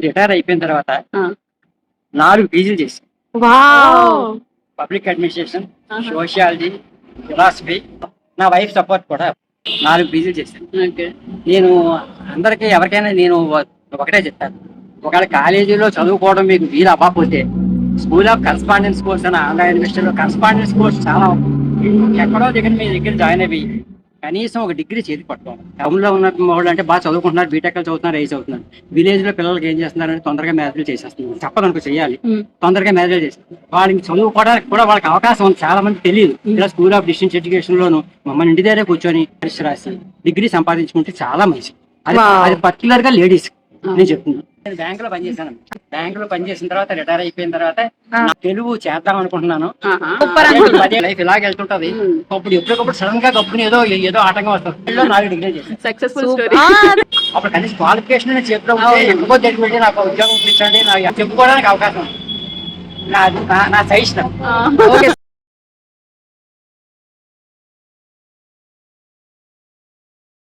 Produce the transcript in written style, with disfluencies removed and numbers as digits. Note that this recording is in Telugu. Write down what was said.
రిటైర్ అయిపోయిన తర్వాత ఆ. 4 పీజీలు చేశాను. Wow public administration, sociology, philosophy. నా వైఫ్ సపోర్ట్ కూడా 4 పీజీలు చేశాను. ఓకే నేను అందరికీ ఎవరికైనా నేను ఒకటే చెప్తాను, ఒకవేళ కాలేజీలో చదువుకోవడం మీకు వీలు అవ్వకపోతే స్కూల్ ఆఫ్ కరస్పాండెన్స్ కోర్స్ అని ఆంధ్ర యూనివర్సిటీలో కరస్పాండెన్స్ కోర్స్ చాలా ఎక్కడో దగ్గర మీ దగ్గర జాయిన్ అయ్యి కనీసం ఒక డిగ్రీ చేతి పట్టుకోవాలి. టౌన్ లో ఉన్న వాళ్ళు అంటే బాగా చదువుకుంటున్నారు, బీటెక్ చదువుతున్నారు, ఏజ్ అవుతున్నారు. విలేజ్ లో పిల్లలకి ఏం చేస్తున్నారంటే తొందరగా మ్యారేజ్లు చేసేస్తున్నారు. తప్పదనుకో చేయాలి, తొందరగా మ్యారేజ్ చేస్తారు. వాళ్ళకి చదువుకోవడానికి కూడా వాళ్ళకి అవకాశం ఉంది. చాలా మంది తెలియదు. ఇలా school of distance education loan మమ్మల్ని ఇంటి దగ్గర కూర్చొని పరీక్ష రాసి డిగ్రీ సంపాదించుకుంటే చాలా మంచి. అది పర్టికులర్ గా లేడీస్ నేను చెప్తున్నాను. నేను బ్యాంక్ లో పనిచేశాను. బ్యాంక్ లో పనిచేసిన తర్వాత రిటైర్ అయిపోయిన తర్వాత నా తెలుగు చేద్దాం అనుకుంటున్నాను. లైఫ్ ఇలాగ వెళ్తుంటది. అప్పుడు ఎప్పటికప్పుడు సడన్ గా కప్పుని ఏదో ఆటంకం వస్తుంది. 4 డిగ్రీ చేశాను. Successful story. అప్పుడు కనీసం క్వాలిఫికేషన్ చెప్పుకోవచ్చు, నాకు ఉద్యోగం ఇప్పించండి, నాకు చెప్పుకోవడానికి అవకాశం ఉంది. నా సజెషన్. ఓకే